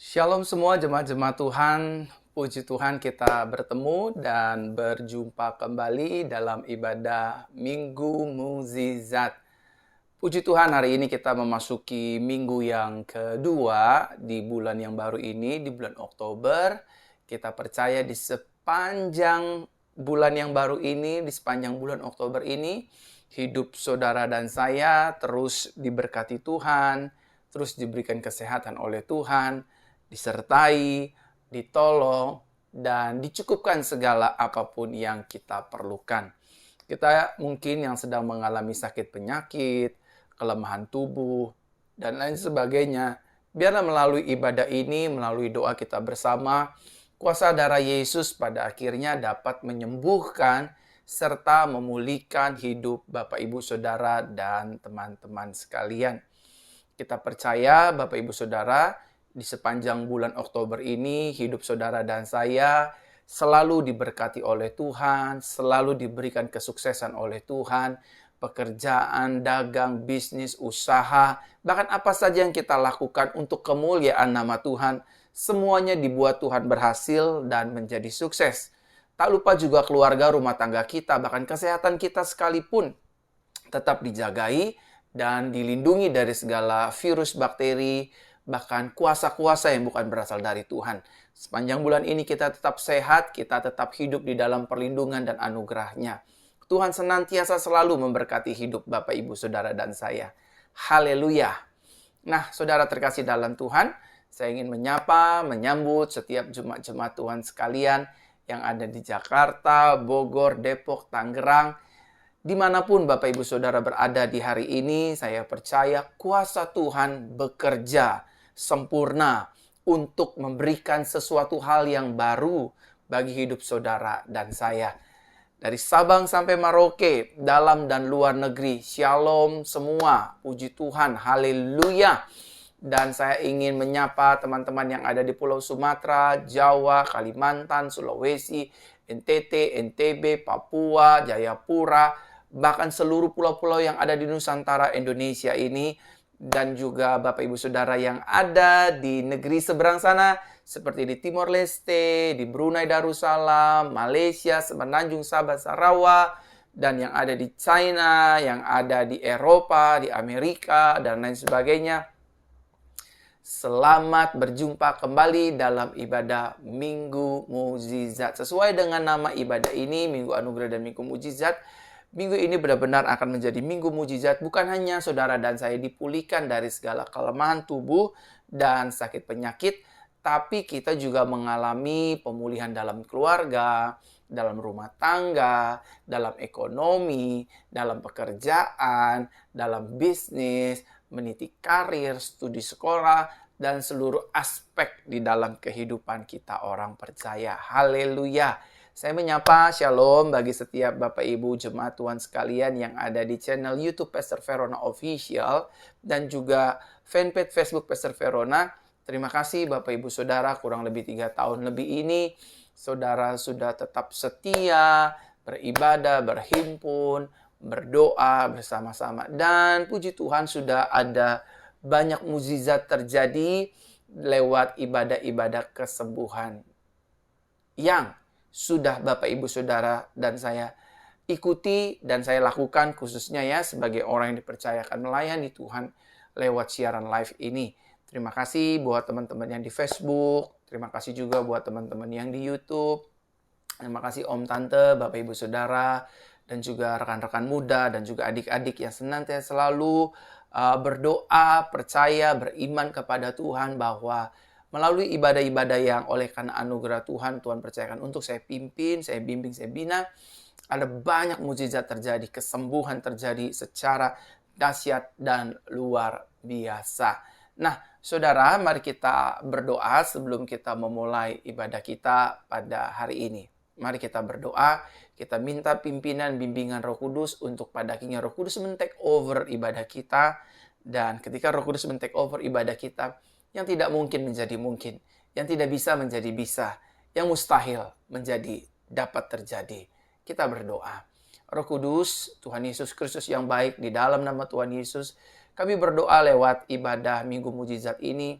Shalom semua jemaat-jemaat Tuhan, puji Tuhan kita bertemu dan berjumpa kembali dalam ibadah Minggu Mukjizat. Puji Tuhan, hari ini kita memasuki minggu yang kedua di bulan yang baru ini, di bulan Oktober. Kita percaya di sepanjang bulan yang baru ini, di sepanjang bulan Oktober ini, hidup saudara dan saya terus diberkati Tuhan, terus diberikan kesehatan oleh Tuhan, disertai, ditolong, dan dicukupkan segala apapun yang kita perlukan. Kita mungkin yang sedang mengalami sakit penyakit, kelemahan tubuh, dan lain sebagainya. Biarlah melalui ibadah ini, melalui doa kita bersama, kuasa darah Yesus pada akhirnya dapat menyembuhkan serta memulihkan hidup Bapak Ibu Saudara dan teman-teman sekalian. Kita percaya Bapak Ibu Saudara, di sepanjang bulan Oktober ini, hidup saudara dan saya selalu diberkati oleh Tuhan, selalu diberikan kesuksesan oleh Tuhan, pekerjaan, dagang, bisnis, usaha, bahkan apa saja yang kita lakukan untuk kemuliaan nama Tuhan, semuanya dibuat Tuhan berhasil dan menjadi sukses. Tak lupa juga keluarga, rumah tangga kita, bahkan kesehatan kita sekalipun tetap dijagai dan dilindungi dari segala virus, bakteri, bahkan kuasa-kuasa yang bukan berasal dari Tuhan. Sepanjang bulan ini kita tetap sehat, kita tetap hidup di dalam perlindungan dan anugerah-Nya. Tuhan senantiasa selalu memberkati hidup Bapak, Ibu, Saudara, dan saya. Haleluya. Nah, saudara terkasih dalam Tuhan, saya ingin menyambut setiap jemaat-jemaat Tuhan sekalian yang ada di Jakarta, Bogor, Depok, Tangerang. Dimanapun Bapak Ibu Saudara berada di hari ini, saya percaya kuasa Tuhan bekerja sempurna untuk memberikan sesuatu hal yang baru bagi hidup saudara dan saya. Dari Sabang sampai Merauke, dalam dan luar negeri, shalom semua, puji Tuhan, haleluya. Dan saya ingin menyapa teman-teman yang ada di Pulau Sumatera, Jawa, Kalimantan, Sulawesi, NTT, NTB, Papua, Jayapura, bahkan seluruh pulau-pulau yang ada di Nusantara Indonesia ini, dan juga Bapak Ibu Saudara yang ada di negeri seberang sana, seperti di Timor Leste, di Brunei Darussalam, Malaysia, Semenanjung Sabah, Sarawak, dan yang ada di China, yang ada di Eropa, di Amerika, dan lain sebagainya. Selamat berjumpa kembali dalam ibadah Minggu Mukjizat. Sesuai dengan nama ibadah ini, Minggu Anugerah dan Minggu Mukjizat, minggu ini benar-benar akan menjadi minggu mukjizat. Bukan hanya saudara dan saya dipulihkan dari segala kelemahan tubuh dan sakit penyakit, tapi kita juga mengalami pemulihan dalam keluarga, dalam rumah tangga, dalam ekonomi, dalam pekerjaan, dalam bisnis, meniti karir, studi sekolah, dan seluruh aspek di dalam kehidupan kita orang percaya. Haleluya. Saya menyapa shalom bagi setiap Bapak Ibu jemaat Tuhan sekalian yang ada di channel YouTube Pastor Verona Official dan juga fanpage Facebook Pastor Verona. Terima kasih Bapak Ibu Saudara, kurang lebih 3 tahun lebih ini saudara sudah tetap setia, beribadah, berhimpun, berdoa bersama-sama. Dan puji Tuhan sudah ada banyak mukjizat terjadi lewat ibadah-ibadah kesembuhan yang sudah Bapak Ibu Saudara dan saya ikuti dan saya lakukan, khususnya ya sebagai orang yang dipercayakan melayani Tuhan lewat siaran live ini. Terima kasih buat teman-teman yang di Facebook, terima kasih juga buat teman-teman yang di YouTube. Terima kasih Om Tante, Bapak Ibu Saudara, dan juga rekan-rekan muda dan juga adik-adik yang senantiasa selalu berdoa, percaya, beriman kepada Tuhan bahwa melalui ibadah-ibadah yang oleh karena anugerah Tuhan, Tuhan percayakan untuk saya pimpin, saya bimbing, saya bina, ada banyak mukjizat terjadi, kesembuhan terjadi secara dahsyat dan luar biasa. Nah, saudara, mari kita berdoa sebelum kita memulai ibadah kita pada hari ini. Mari kita berdoa, kita minta pimpinan, bimbingan Roh Kudus untuk pada akhirnya Roh Kudus men-take over ibadah kita. Dan ketika Roh Kudus men-take over ibadah kita, yang tidak mungkin menjadi mungkin, yang tidak bisa menjadi bisa, yang mustahil menjadi dapat terjadi. Kita berdoa. Roh Kudus, Tuhan Yesus Kristus yang baik, di dalam nama Tuhan Yesus, kami berdoa lewat ibadah Minggu Mukjizat ini.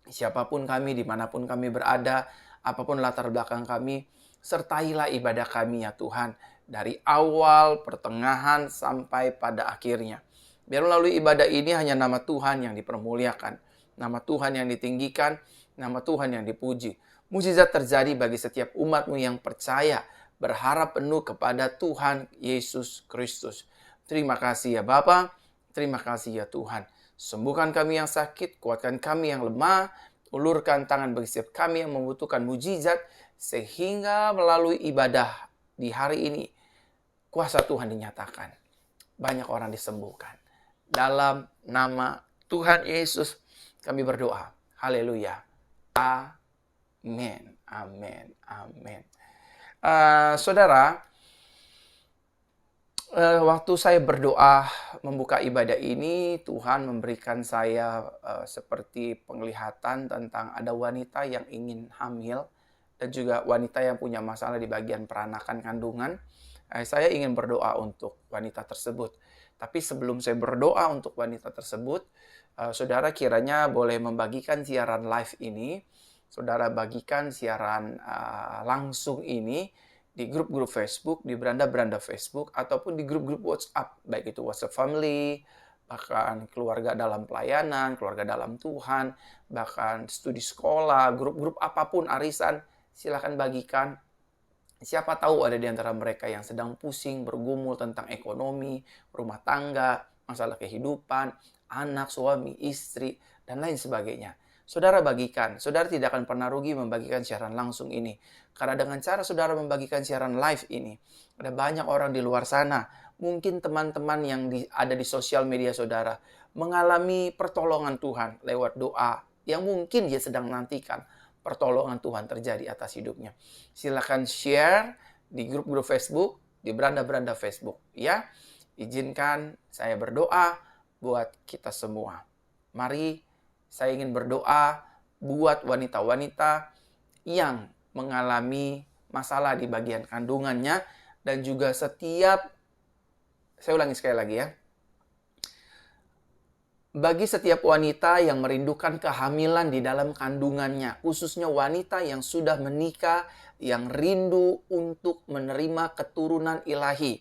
Siapapun kami, dimanapun kami berada, apapun latar belakang kami, sertailah ibadah kami ya Tuhan, dari awal, pertengahan, sampai pada akhirnya. Biar melalui ibadah ini hanya nama Tuhan yang dipermuliakan, nama Tuhan yang ditinggikan, nama Tuhan yang dipuji. Mukjizat terjadi bagi setiap umat-Mu yang percaya, berharap penuh kepada Tuhan Yesus Kristus. Terima kasih ya Bapa, terima kasih ya Tuhan. Sembuhkan kami yang sakit, kuatkan kami yang lemah, ulurkan tangan bagi setiap kami yang membutuhkan mujizat, sehingga melalui ibadah di hari ini, kuasa Tuhan dinyatakan. Banyak orang disembuhkan. Dalam nama Tuhan Yesus, kami berdoa. Haleluya. Amin. Amin. Amin. Saudara, waktu saya berdoa membuka ibadah ini, Tuhan memberikan saya seperti penglihatan tentang ada wanita yang ingin hamil dan juga wanita yang punya masalah di bagian peranakan kandungan. Saya ingin berdoa untuk wanita tersebut. Tapi sebelum saya berdoa untuk wanita tersebut, saudara kiranya boleh membagikan siaran live ini. Saudara bagikan siaran langsung ini di grup-grup Facebook, di beranda-beranda Facebook, ataupun di grup-grup WhatsApp, baik itu WhatsApp Family, bahkan keluarga dalam pelayanan, keluarga dalam Tuhan, bahkan studi sekolah, grup-grup apapun, arisan, silakan bagikan. Siapa tahu ada di antara mereka yang sedang pusing, bergumul tentang ekonomi, rumah tangga, masalah kehidupan, anak, suami, istri, dan lain sebagainya. Saudara bagikan, saudara tidak akan pernah rugi membagikan siaran langsung ini. Karena dengan cara saudara membagikan siaran live ini, ada banyak orang di luar sana, mungkin teman-teman yang ada di sosial media saudara, mengalami pertolongan Tuhan lewat doa yang mungkin dia sedang nantikan pertolongan Tuhan terjadi atas hidupnya. Silakan share di grup-grup Facebook, di beranda-beranda Facebook. Ya, izinkan saya berdoa buat kita semua. Mari saya ingin berdoa buat wanita-wanita yang mengalami masalah di bagian kandungannya dan juga saya ulangi sekali lagi ya. Bagi setiap wanita yang merindukan kehamilan di dalam kandungannya, khususnya wanita yang sudah menikah, yang rindu untuk menerima keturunan ilahi.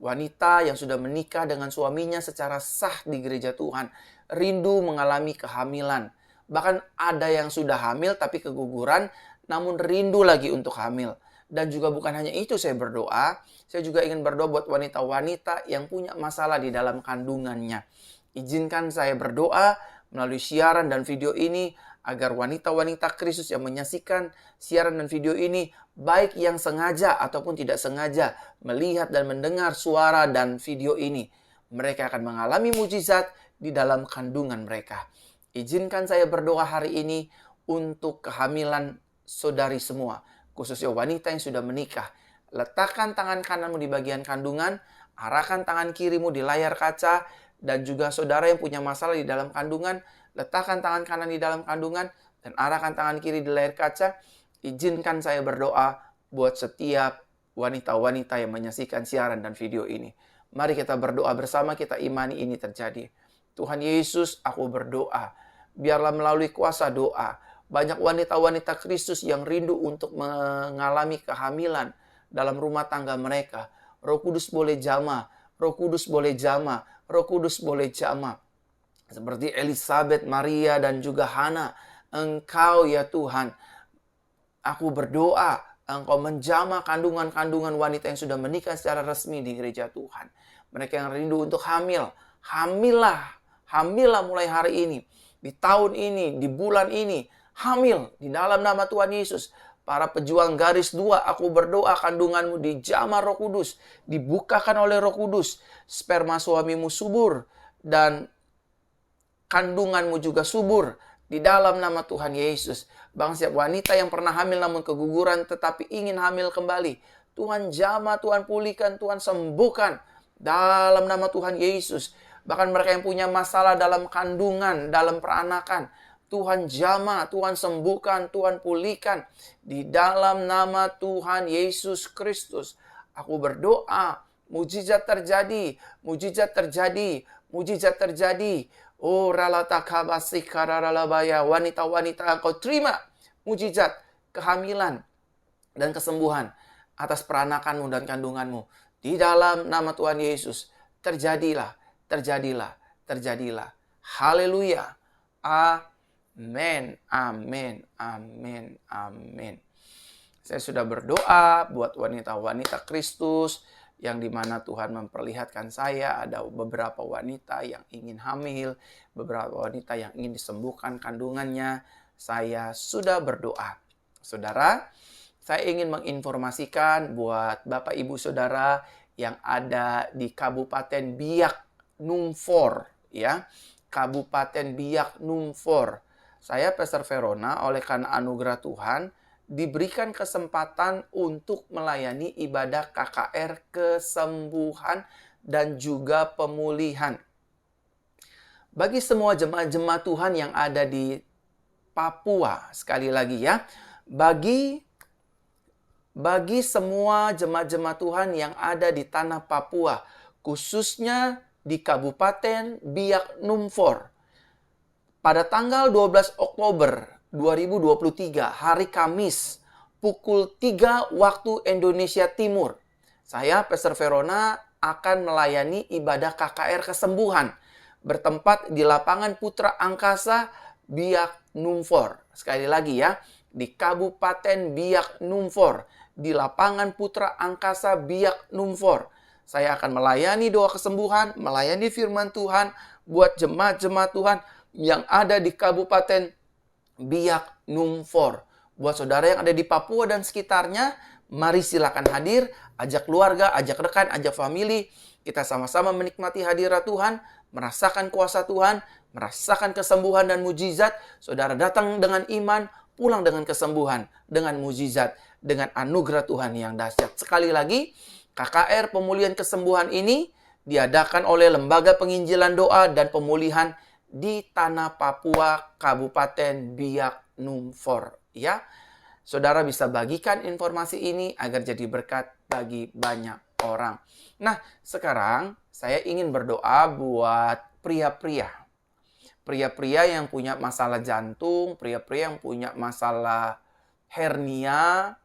Wanita yang sudah menikah dengan suaminya secara sah di gereja Tuhan, rindu mengalami kehamilan. Bahkan ada yang sudah hamil tapi keguguran, namun rindu lagi untuk hamil. Dan juga bukan hanya itu saya berdoa, saya juga ingin berdoa buat wanita-wanita yang punya masalah di dalam kandungannya. Izinkan saya berdoa melalui siaran dan video ini agar wanita-wanita Kristus yang menyaksikan siaran dan video ini, baik yang sengaja ataupun tidak sengaja melihat dan mendengar suara dan video ini, mereka akan mengalami mujizat di dalam kandungan mereka. Izinkan saya berdoa hari ini untuk kehamilan saudari semua, khususnya wanita yang sudah menikah. Letakkan tangan kananmu di bagian kandungan, arahkan tangan kirimu di layar kaca. Dan juga saudara yang punya masalah di dalam kandungan, letakkan tangan kanan di dalam kandungan dan arahkan tangan kiri di layar kaca. Izinkan saya berdoa buat setiap wanita-wanita yang menyaksikan siaran dan video ini. Mari kita berdoa bersama, kita imani ini terjadi. Tuhan Yesus, aku berdoa, biarlah melalui kuasa doa, banyak wanita-wanita Kristus yang rindu untuk mengalami kehamilan dalam rumah tangga mereka. Roh Kudus boleh jamah, Roh Kudus boleh jamah, Roh Kudus boleh jamah. Seperti Elizabeth, Maria, dan juga Hana. Engkau ya Tuhan, aku berdoa, Engkau menjamah kandungan-kandungan wanita yang sudah menikah secara resmi di gereja Tuhan. Mereka yang rindu untuk hamil. Hamillah mulai hari ini. Di tahun ini, di bulan ini. Hamil di dalam nama Tuhan Yesus. Para pejuang garis 2, aku berdoa kandunganmu dijamah Roh Kudus, dibukakan oleh Roh Kudus, sperma suamimu subur, dan kandunganmu juga subur di dalam nama Tuhan Yesus. Bang, setiap wanita yang pernah hamil namun keguguran tetapi ingin hamil kembali, Tuhan jamah, Tuhan pulihkan, Tuhan sembuhkan dalam nama Tuhan Yesus. Bahkan mereka yang punya masalah dalam kandungan, dalam peranakan, Tuhan jamah, Tuhan sembuhkan, Tuhan pulihkan. Di dalam nama Tuhan Yesus Kristus, aku berdoa, mujizat terjadi, mujizat terjadi, mujizat terjadi. Oh, ralatakabasi kararalabaya. Wanita-wanita, engkau terima mujizat kehamilan dan kesembuhan atas peranakanmu dan kandunganmu. Di dalam nama Tuhan Yesus, terjadilah, terjadilah, terjadilah. Haleluya. Amin, amin, amin, amin. Saya sudah berdoa buat wanita-wanita Kristus yang dimana Tuhan memperlihatkan saya ada beberapa wanita yang ingin hamil, beberapa wanita yang ingin disembuhkan kandungannya. Saya sudah berdoa. Saudara, saya ingin menginformasikan buat Bapak Ibu Saudara yang ada di Kabupaten Biak Numfor, ya. Kabupaten Biak Numfor. Saya Pastor Verona oleh karena anugerah Tuhan diberikan kesempatan untuk melayani ibadah KKR kesembuhan dan juga pemulihan. Bagi semua jemaat-jemaat Tuhan yang ada di Papua, sekali lagi ya, bagi semua jemaat-jemaat Tuhan yang ada di tanah Papua, khususnya di Kabupaten Biak Numfor, pada tanggal 12 Oktober 2023, hari Kamis, pukul 3 waktu Indonesia Timur, saya, Pastor Verona, akan melayani ibadah KKR kesembuhan bertempat di lapangan Putra Angkasa Biak Numfor. Sekali lagi ya, di Kabupaten Biak Numfor, di lapangan Putra Angkasa Biak Numfor. Saya akan melayani doa kesembuhan, melayani firman Tuhan buat jemaat-jemaat Tuhan yang ada di Kabupaten Biak Numfor. Buat saudara yang ada di Papua dan sekitarnya, mari silakan hadir, ajak keluarga, ajak rekan, ajak famili. Kita sama-sama menikmati hadirat Tuhan, merasakan kuasa Tuhan, merasakan kesembuhan dan mujizat. Saudara datang dengan iman, pulang dengan kesembuhan, dengan mujizat, dengan anugerah Tuhan yang dahsyat. Sekali lagi, KKR pemulihan kesembuhan ini diadakan oleh Lembaga Penginjilan Doa dan Pemulihan di tanah Papua, Kabupaten Biak Numfor, ya. Saudara bisa bagikan informasi ini agar jadi berkat bagi banyak orang. Nah, sekarang saya ingin berdoa buat pria-pria. Pria-pria yang punya masalah jantung, pria-pria yang punya masalah hernia,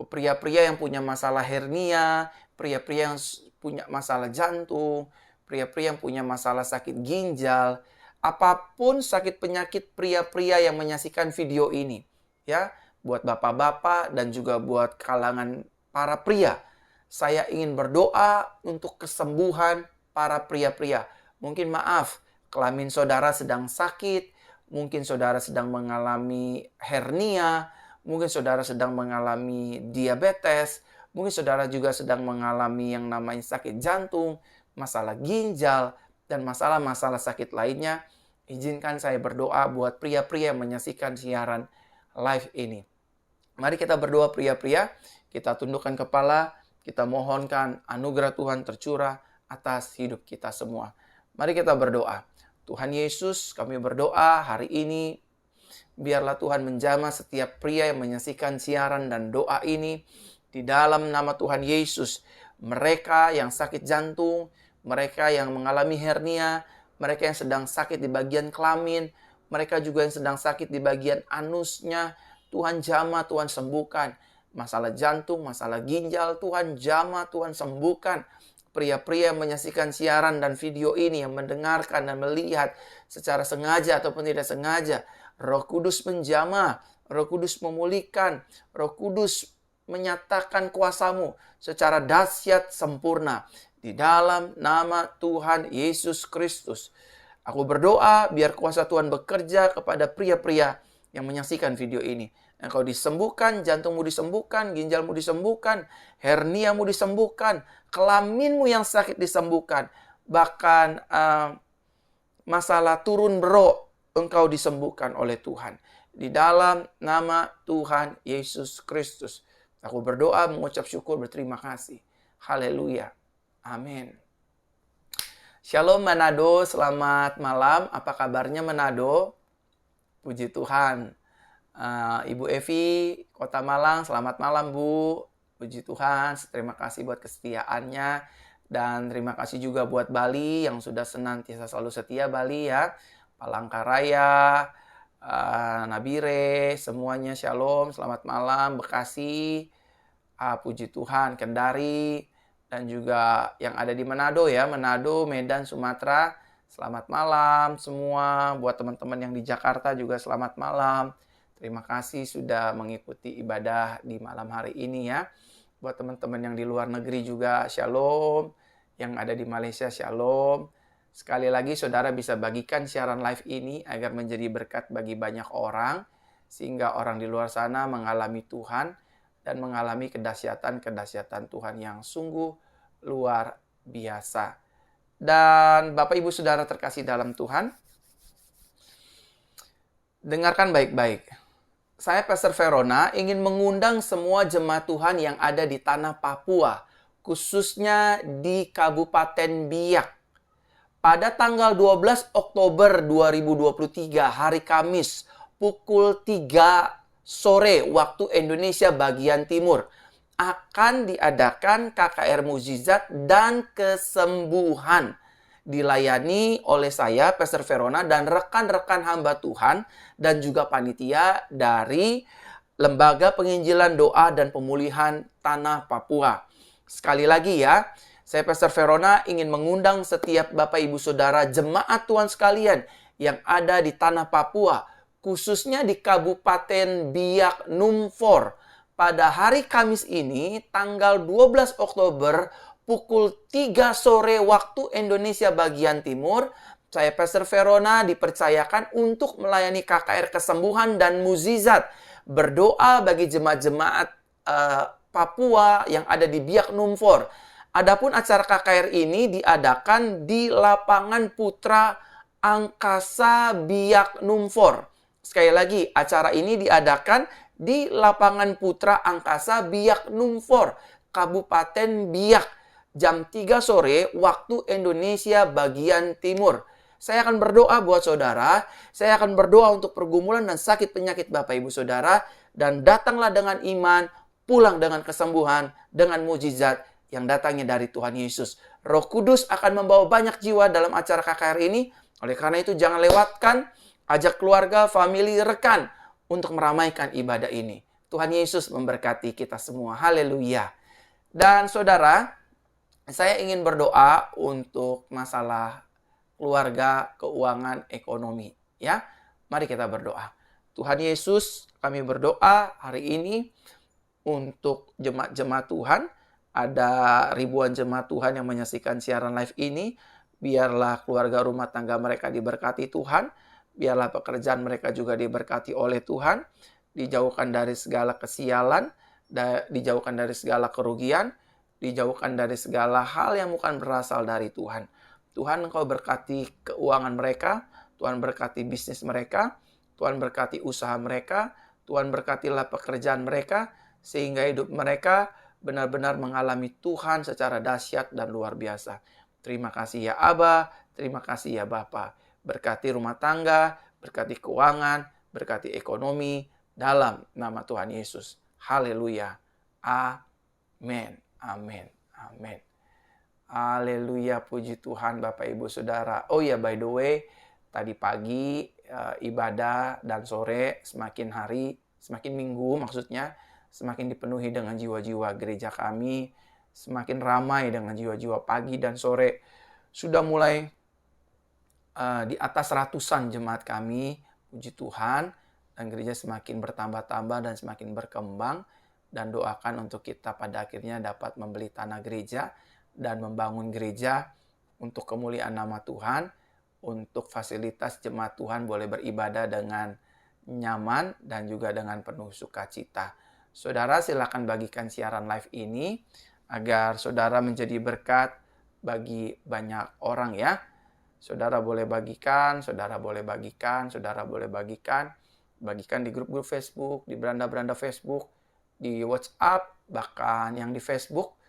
pria-pria yang punya masalah hernia, pria-pria yang punya masalah jantung, pria-pria yang punya masalah sakit ginjal, apapun sakit penyakit pria-pria yang menyaksikan video ini, ya, buat bapak-bapak dan juga buat kalangan para pria, saya ingin berdoa untuk kesembuhan para pria-pria. Mungkin maaf, kelamin saudara sedang sakit, mungkin saudara sedang mengalami hernia, mungkin saudara sedang mengalami diabetes, mungkin saudara juga sedang mengalami yang namanya sakit jantung, masalah ginjal, dan masalah-masalah sakit lainnya. Izinkan saya berdoa buat pria-pria yang menyaksikan siaran live ini. Mari kita berdoa pria-pria, kita tundukkan kepala, kita mohonkan anugerah Tuhan tercurah atas hidup kita semua. Mari kita berdoa. Tuhan Yesus, kami berdoa hari ini, biarlah Tuhan menjamah setiap pria yang menyaksikan siaran dan doa ini. Di dalam nama Tuhan Yesus, mereka yang sakit jantung, mereka yang mengalami hernia, mereka yang sedang sakit di bagian kelamin, mereka juga yang sedang sakit di bagian anusnya, Tuhan jamah, Tuhan sembuhkan. Masalah jantung, masalah ginjal, Tuhan jamah, Tuhan sembuhkan. Pria-pria yang menyaksikan siaran dan video ini, yang mendengarkan dan melihat secara sengaja ataupun tidak sengaja, Roh Kudus menjamah, Roh Kudus memulihkan, Roh Kudus menyatakan kuasa-Mu secara dahsyat sempurna. Di dalam nama Tuhan Yesus Kristus, aku berdoa biar kuasa Tuhan bekerja kepada pria-pria yang menyaksikan video ini. Engkau disembuhkan, jantungmu disembuhkan, ginjalmu disembuhkan, herniamu disembuhkan, kelaminmu yang sakit disembuhkan. Bahkan masalah turun bero, engkau disembuhkan oleh Tuhan. Di dalam nama Tuhan Yesus Kristus, aku berdoa, mengucap syukur, berterima kasih. Haleluya. Amin. Shalom Manado, selamat malam. Apa kabarnya Manado? Puji Tuhan. Ibu Evi, Kota Malang, selamat malam Bu. Puji Tuhan, terima kasih buat kesetiaannya. Dan terima kasih juga buat Bali yang sudah senantiasa selalu setia Bali ya. Palangkaraya, Nabire, semuanya shalom, selamat malam, Bekasi, puji Tuhan, Kendari, dan juga yang ada di Manado ya, Manado, Medan, Sumatera. Selamat malam semua, buat teman-teman yang di Jakarta juga selamat malam. Terima kasih sudah mengikuti ibadah di malam hari ini ya. Buat teman-teman yang di luar negeri juga shalom, yang ada di Malaysia shalom. Sekali lagi saudara bisa bagikan siaran live ini agar menjadi berkat bagi banyak orang, sehingga orang di luar sana mengalami Tuhan dan mengalami kedahsyatan Tuhan yang sungguh luar biasa. Dan Bapak Ibu Saudara terkasih dalam Tuhan, dengarkan baik-baik. Saya, Pastor Verona, ingin mengundang semua jemaat Tuhan yang ada di tanah Papua, khususnya di Kabupaten Biak. Pada tanggal 12 Oktober 2023, hari Kamis, pukul 3 sore waktu Indonesia bagian timur, akan diadakan KKR Mukjizat dan Kesembuhan. Dilayani oleh saya, Pastor Verona, dan rekan-rekan hamba Tuhan, dan juga panitia dari Lembaga Penginjilan Doa dan Pemulihan Tanah Papua. Sekali lagi ya, saya Pastor Verona ingin mengundang setiap Bapak Ibu Saudara jemaat Tuhan sekalian yang ada di Tanah Papua, khususnya di Kabupaten Biak Numfor. Pada hari Kamis ini, tanggal 12 Oktober, pukul 3 sore waktu Indonesia bagian timur, saya Pastor Verona dipercayakan untuk melayani KKR Kesembuhan dan Mukjizat. Berdoa bagi jemaat-jemaat Papua yang ada di Biak Numfor. Adapun acara KKR ini diadakan di Lapangan Putra Angkasa Biak Numfor. Sekali lagi, acara ini diadakan di Lapangan Putra Angkasa Biak Numfor, Kabupaten Biak. Jam 3 sore waktu Indonesia bagian timur. Saya akan berdoa buat saudara. Saya akan berdoa untuk pergumulan dan sakit penyakit Bapak Ibu Saudara. Dan datanglah dengan iman, pulang dengan kesembuhan, dengan mukjizat yang datangnya dari Tuhan Yesus. Roh Kudus akan membawa banyak jiwa dalam acara KKR ini. Oleh karena itu jangan lewatkan, ajak keluarga, famili, rekan untuk meramaikan ibadah ini. Tuhan Yesus memberkati kita semua. Haleluya. Dan saudara, saya ingin berdoa untuk masalah keluarga, keuangan, ekonomi. Ya, mari kita berdoa. Tuhan Yesus, kami berdoa hari ini untuk jemaat-jemaat Tuhan. Ada ribuan jemaat Tuhan yang menyaksikan siaran live ini. Biarlah keluarga rumah tangga mereka diberkati Tuhan. Biarlah pekerjaan mereka juga diberkati oleh Tuhan. Dijauhkan dari segala kesialan, dijauhkan dari segala kerugian, dijauhkan dari segala hal yang bukan berasal dari Tuhan. Tuhan, Engkau berkati keuangan mereka, Tuhan berkati bisnis mereka, Tuhan berkati usaha mereka, Tuhan berkatilah pekerjaan mereka, sehingga hidup mereka benar-benar mengalami Tuhan secara dahsyat dan luar biasa. Terima kasih ya Aba, terima kasih ya Bapa. Berkati rumah tangga, berkati keuangan, berkati ekonomi, dalam nama Tuhan Yesus. Haleluya. Amin. Amin. Amin. Haleluya, puji Tuhan Bapak Ibu Saudara. Oh ya, by the way, tadi pagi ibadah dan sore semakin hari, semakin minggu maksudnya, semakin dipenuhi dengan jiwa-jiwa gereja kami, semakin ramai dengan jiwa-jiwa pagi dan sore. Sudah mulai di atas ratusan jemaat kami, puji Tuhan, dan gereja semakin bertambah-tambah dan semakin berkembang. Dan doakan untuk kita pada akhirnya dapat membeli tanah gereja dan membangun gereja untuk kemuliaan nama Tuhan, untuk fasilitas jemaat Tuhan boleh beribadah dengan nyaman dan juga dengan penuh sukacita. Saudara silakan bagikan siaran live ini agar saudara menjadi berkat bagi banyak orang ya. Saudara boleh bagikan, saudara boleh bagikan, saudara boleh bagikan. Bagikan di grup-grup Facebook, di beranda-beranda Facebook, di WhatsApp, bahkan yang di Facebook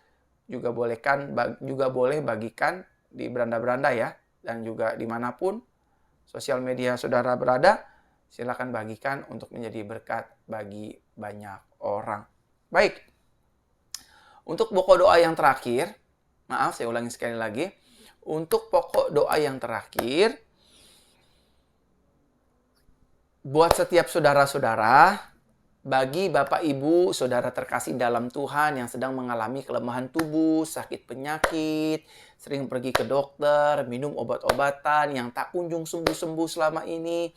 juga boleh bagikan di beranda-beranda ya, dan juga dimanapun sosial media saudara berada, silakan bagikan untuk menjadi berkat bagi banyak orang. Baik, untuk pokok doa yang terakhir, Maaf, saya ulangi sekali lagi. Untuk pokok doa yang terakhir, buat setiap saudara-saudara, bagi Bapak Ibu, saudara terkasih dalam Tuhan yang sedang mengalami kelemahan tubuh, sakit penyakit, sering pergi ke dokter, minum obat-obatan yang tak kunjung sembuh-sembuh selama ini,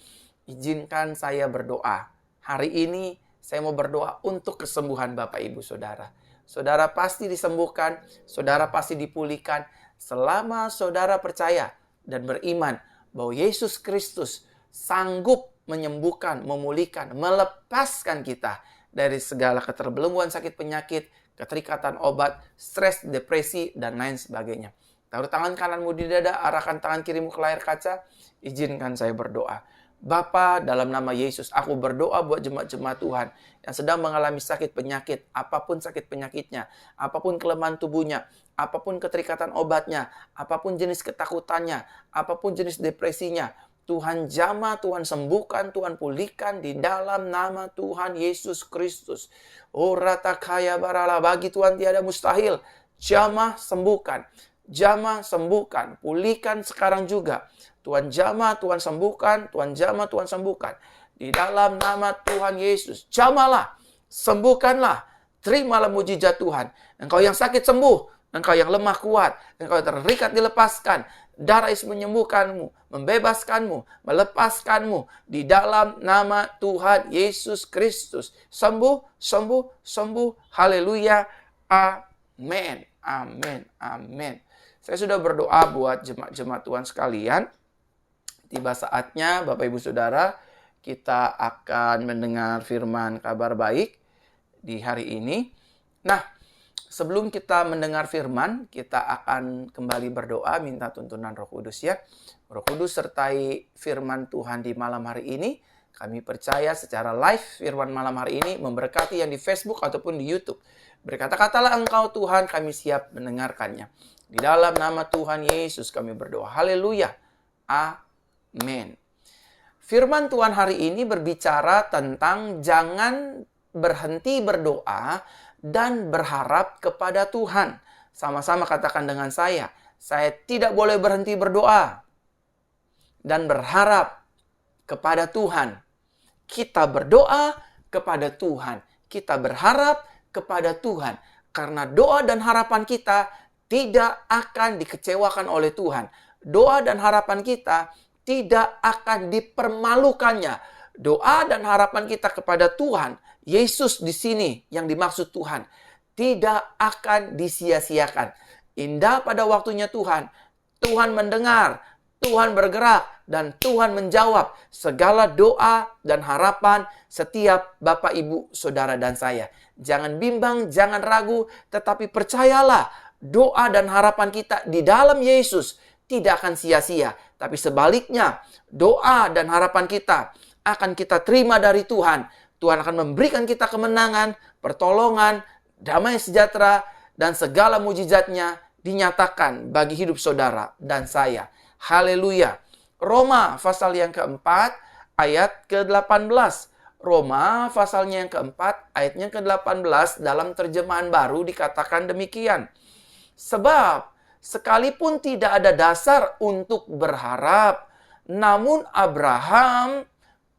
izinkan saya berdoa. Hari ini saya mau berdoa untuk kesembuhan Bapak Ibu Saudara. Saudara pasti disembuhkan, saudara pasti dipulihkan, selama saudara percaya dan beriman bahwa Yesus Kristus sanggup menyembuhkan, memulihkan, melepaskan kita dari segala keterbelengguan sakit penyakit, keterikatan obat, stres, depresi, dan lain sebagainya. Taruh tangan kananmu di dada, arahkan tangan kirimu ke layar kaca, izinkan saya berdoa. Bapa, dalam nama Yesus, aku berdoa buat jemaat-jemaat Tuhan yang sedang mengalami sakit penyakit, apapun sakit penyakitnya, apapun kelemahan tubuhnya, apapun keterikatan obatnya, apapun jenis ketakutannya, apapun jenis depresinya, Tuhan jamah, Tuhan sembuhkan, Tuhan pulihkan di dalam nama Tuhan Yesus Kristus. Oh rata kaya barala, bagi Tuhan tiada mustahil. Jamah, sembuhkan. Jamah, sembuhkan. Pulihkan sekarang juga. Tuhan jamah, Tuhan sembuhkan. Tuhan jamah, Tuhan sembuhkan. Di dalam nama Tuhan Yesus. Jamahlah, sembuhkanlah. Terimalah mujizat Tuhan. Engkau yang sakit sembuh. Engkau yang lemah kuat. Engkau yang terikat dilepaskan. Darah Yesus menyembuhkanmu, membebaskanmu, melepaskanmu di dalam nama Tuhan Yesus Kristus. Sembuh, sembuh, sembuh. Haleluya. Amin. Amin. Amin. Saya sudah berdoa buat jemaat-jemaat Tuhan sekalian. Tiba saatnya Bapak Ibu Saudara, kita akan mendengar firman kabar baik di hari ini. Nah, sebelum kita mendengar firman, kita akan kembali berdoa, minta tuntunan Roh Kudus ya. Roh Kudus sertai firman Tuhan di malam hari ini. Kami percaya secara live firman malam hari ini memberkati yang di Facebook ataupun di YouTube. Berkata-katalah engkau Tuhan, kami siap mendengarkannya. Di dalam nama Tuhan Yesus kami berdoa. Haleluya. Amin. Firman Tuhan hari ini berbicara tentang jangan berhenti berdoa dan berharap kepada Tuhan. Sama-sama katakan dengan saya tidak boleh berhenti berdoa dan berharap kepada Tuhan. Kita berdoa kepada Tuhan. Kita berharap kepada Tuhan. Karena doa dan harapan kita tidak akan dikecewakan oleh Tuhan. Doa dan harapan kita tidak akan dipermalukannya. Doa dan harapan kita kepada Tuhan, Yesus di sini yang dimaksud Tuhan, tidak akan disia-siakan. Indah pada waktunya Tuhan. Tuhan mendengar, Tuhan bergerak, dan Tuhan menjawab segala doa dan harapan setiap Bapak, Ibu, Saudara, dan saya. Jangan bimbang, jangan ragu, tetapi percayalah doa dan harapan kita di dalam Yesus tidak akan sia-sia. Tapi sebaliknya, doa dan harapan kita akan kita terima dari Tuhan. Tuhan akan memberikan kita kemenangan, pertolongan, damai sejahtera, dan segala mujizatnya dinyatakan bagi hidup saudara dan saya. Haleluya. Roma pasal yang keempat, ayat ke-18. Roma pasalnya yang keempat, ayatnya ke-18 dalam terjemahan baru dikatakan demikian. Sebab sekalipun tidak ada dasar untuk berharap, namun Abraham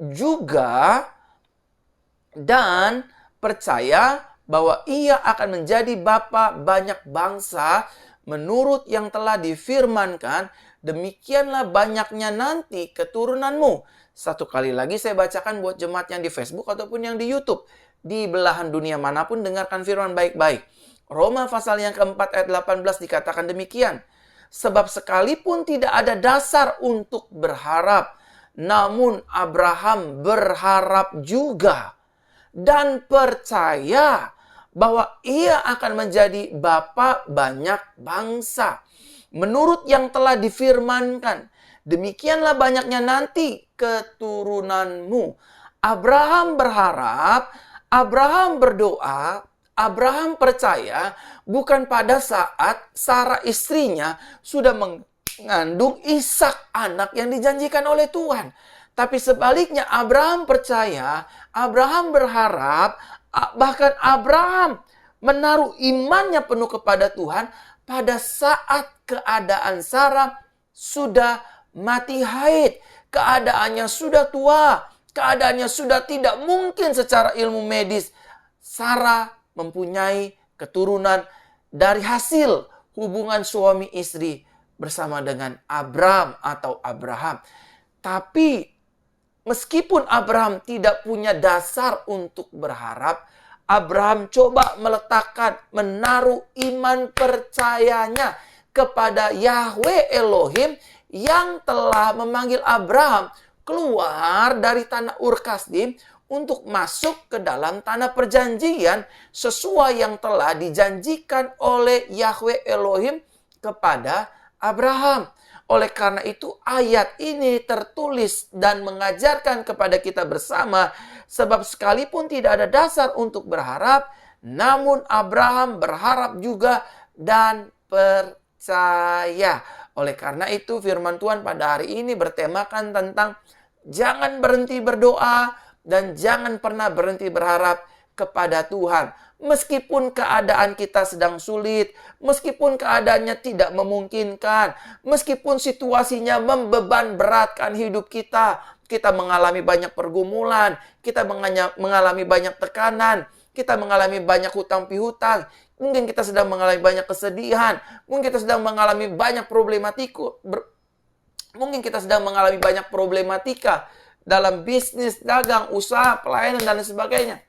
juga dan percaya bahwa ia akan menjadi bapa banyak bangsa menurut yang telah difirmankan, demikianlah banyaknya nanti keturunanmu. Satu kali lagi saya bacakan buat jemaat yang di Facebook ataupun yang di YouTube. Di belahan dunia manapun dengarkan firman baik-baik. Roma pasal yang keempat ayat 18 dikatakan demikian. Sebab sekalipun tidak ada dasar untuk berharap, namun Abraham berharap juga dan percaya bahwa ia akan menjadi bapa banyak bangsa. Menurut yang telah difirmankan, demikianlah banyaknya nanti keturunanmu. Abraham berharap, Abraham berdoa, Abraham percaya bukan pada saat Sarah istrinya sudah mengandung Ishak, anak yang dijanjikan oleh Tuhan. Tapi sebaliknya Abraham percaya, Abraham berharap, bahkan Abraham menaruh imannya penuh kepada Tuhan pada saat keadaan Sarah sudah mati haid, keadaannya sudah tua, keadaannya sudah tidak mungkin secara ilmu medis Sarah mempunyai keturunan dari hasil hubungan suami istri bersama dengan Abram atau Abraham. Tapi meskipun Abraham tidak punya dasar untuk berharap, Abraham coba menaruh iman percayanya kepada Yahweh Elohim yang telah memanggil Abraham keluar dari tanah Ur Kasdim untuk masuk ke dalam tanah perjanjian sesuai yang telah dijanjikan oleh Yahweh Elohim kepada Abraham. Oleh karena itu ayat ini tertulis dan mengajarkan kepada kita bersama, sebab sekalipun tidak ada dasar untuk berharap, namun Abraham berharap juga dan percaya. Oleh karena itu firman Tuhan pada hari ini bertemakan tentang jangan berhenti berdoa dan jangan pernah berhenti berharap kepada Tuhan. Meskipun keadaan kita sedang sulit, meskipun keadaannya tidak memungkinkan, meskipun situasinya membeban beratkan hidup kita, kita mengalami banyak pergumulan, kita mengalami banyak tekanan, kita mengalami banyak hutang pihutang, mungkin kita sedang mengalami banyak kesedihan, mungkin kita sedang mengalami banyak problematika dalam bisnis, dagang, usaha, pelayanan, dan sebagainya.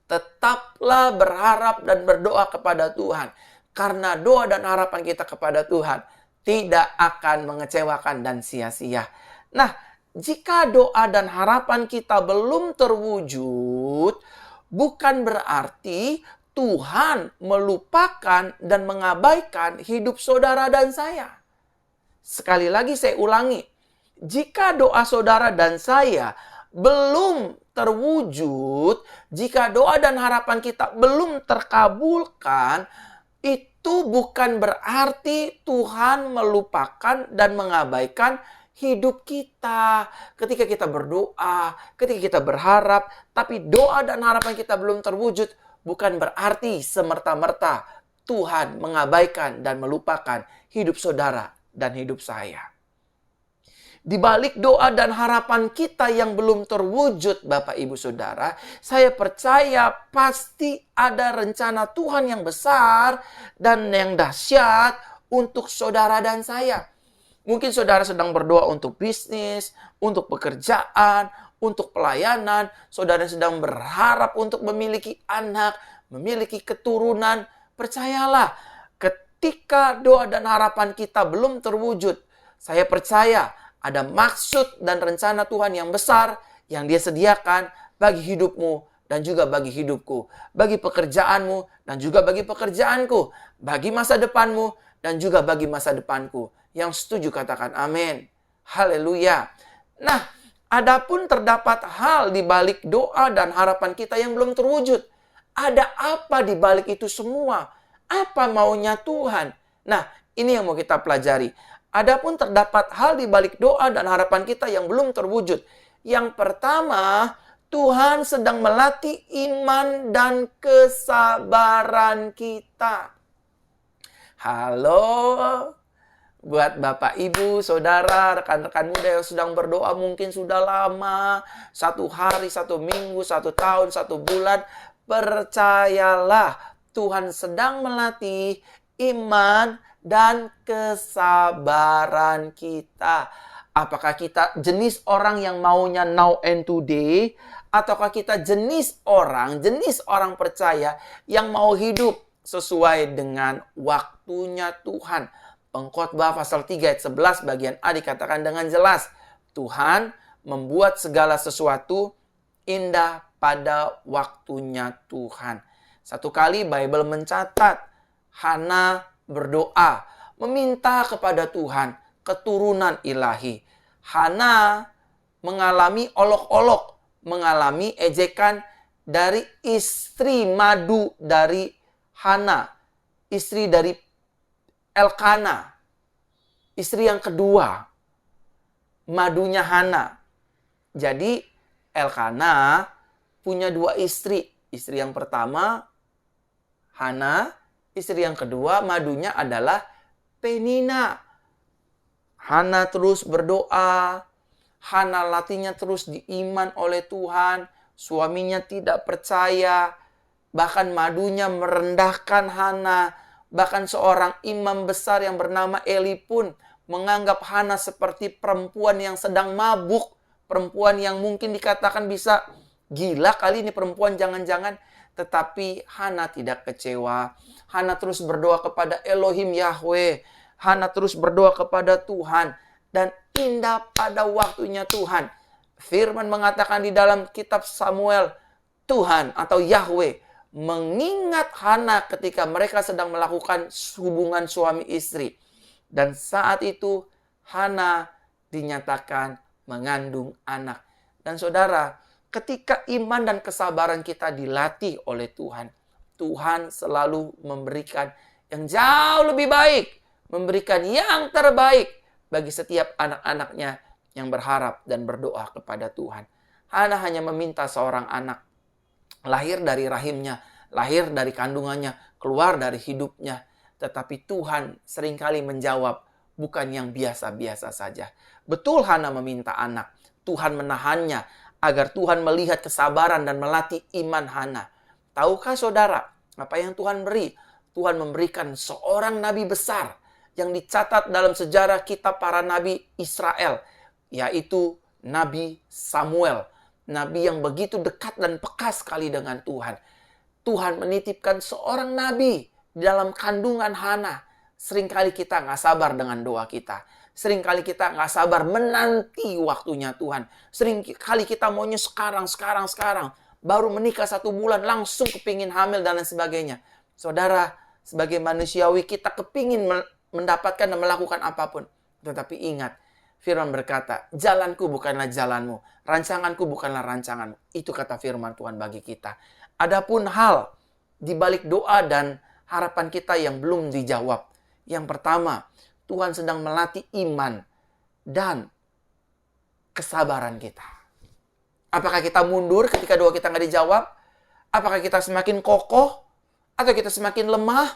Tetaplah berharap dan berdoa kepada Tuhan. Karena doa dan harapan kita kepada Tuhan tidak akan mengecewakan dan sia-sia. Nah, jika doa dan harapan kita belum terwujud, bukan berarti Tuhan melupakan dan mengabaikan hidup saudara dan saya. Sekali lagi saya ulangi, jika doa saudara dan saya belum terwujud, jika doa dan harapan kita belum terkabulkan, itu bukan berarti Tuhan melupakan dan mengabaikan hidup kita. Ketika kita berdoa, ketika kita berharap, tapi doa dan harapan kita belum terwujud, bukan berarti semerta-merta Tuhan mengabaikan dan melupakan hidup saudara dan hidup saya. Di balik doa dan harapan kita yang belum terwujud, Bapak Ibu Saudara, saya percaya pasti ada rencana Tuhan yang besar dan yang dahsyat untuk saudara dan saya. Mungkin saudara sedang berdoa untuk bisnis, untuk pekerjaan, untuk pelayanan. Saudara sedang berharap untuk memiliki anak, memiliki keturunan. Percayalah, ketika doa dan harapan kita belum terwujud, saya percaya ada maksud dan rencana Tuhan yang besar yang Dia sediakan bagi hidupmu dan juga bagi hidupku, bagi pekerjaanmu dan juga bagi pekerjaanku, bagi masa depanmu dan juga bagi masa depanku. Yang setuju katakan amin. Haleluya. Nah, adapun terdapat hal di balik doa dan harapan kita yang belum terwujud. Ada apa di balik itu semua? Apa maunya Tuhan? Nah, ini yang mau kita pelajari. Adapun terdapat hal di balik doa dan harapan kita yang belum terwujud. Yang pertama, Tuhan sedang melatih iman dan kesabaran kita. Halo, buat Bapak, Ibu, Saudara, rekan-rekan muda yang sedang berdoa mungkin sudah lama, 1 hari, 1 minggu, 1 tahun, 1 bulan. Percayalah, Tuhan sedang melatih iman dan kesabaran kita. Apakah kita jenis orang yang maunya now and today? Ataukah kita jenis orang percaya yang mau hidup sesuai dengan waktunya Tuhan? Pengkhotbah pasal 3 ayat 11 bagian A dikatakan dengan jelas, Tuhan membuat segala sesuatu indah pada waktunya Tuhan. Satu kali Bible mencatat, Hana berdoa, meminta kepada Tuhan keturunan ilahi. Hana mengalami olok-olok, mengalami ejekan dari istri madu dari Hana, istri dari Elkana, istri yang kedua, madunya Hana. Jadi Elkana punya 2 istri. Istri yang pertama, Hana. Istri yang kedua, madunya adalah Penina. Hana terus berdoa. Hana latihnya terus diiman oleh Tuhan. Suaminya tidak percaya. Bahkan madunya merendahkan Hana. Bahkan seorang imam besar yang bernama Eli pun menganggap Hana seperti perempuan yang sedang mabuk. Perempuan yang mungkin dikatakan bisa gila kali ini perempuan, jangan-jangan. Tetapi Hana tidak kecewa. Hana terus berdoa kepada Elohim Yahweh. Hana terus berdoa kepada Tuhan. Dan indah pada waktunya Tuhan. Firman mengatakan di dalam kitab Samuel, Tuhan atau Yahweh mengingat Hana ketika mereka sedang melakukan hubungan suami istri. Dan saat itu Hana dinyatakan mengandung anak. Dan saudara, ketika iman dan kesabaran kita dilatih oleh Tuhan, Tuhan selalu memberikan yang jauh lebih baik, memberikan yang terbaik bagi setiap anak-anaknya yang berharap dan berdoa kepada Tuhan. Hana hanya meminta seorang anak, lahir dari rahimnya, lahir dari kandungannya, keluar dari hidupnya. Tetapi Tuhan seringkali menjawab bukan yang biasa-biasa saja. Betul Hana meminta anak, Tuhan menahannya agar Tuhan melihat kesabaran dan melatih iman Hana. Tahukah saudara apa yang Tuhan beri? Tuhan memberikan seorang nabi besar yang dicatat dalam sejarah kitab para nabi Israel, yaitu Nabi Samuel. Nabi yang begitu dekat dan peka sekali dengan Tuhan. Tuhan menitipkan seorang nabi di dalam kandungan Hana. Seringkali kita nggak sabar dengan doa kita. Seringkali kita nggak sabar menanti waktunya Tuhan. Seringkali kita maunya sekarang. Baru menikah 1 bulan, langsung kepingin hamil dan lain sebagainya. Saudara, sebagai manusiawi kita kepingin mendapatkan dan melakukan apapun. Tetapi ingat, firman berkata, jalanku bukanlah jalanmu, rancanganku bukanlah rancanganmu. Itu kata firman Tuhan bagi kita. Adapun hal di balik doa dan harapan kita yang belum dijawab. Yang pertama, Tuhan sedang melatih iman dan kesabaran kita. Apakah kita mundur ketika doa kita nggak dijawab? Apakah kita semakin kokoh? Atau kita semakin lemah?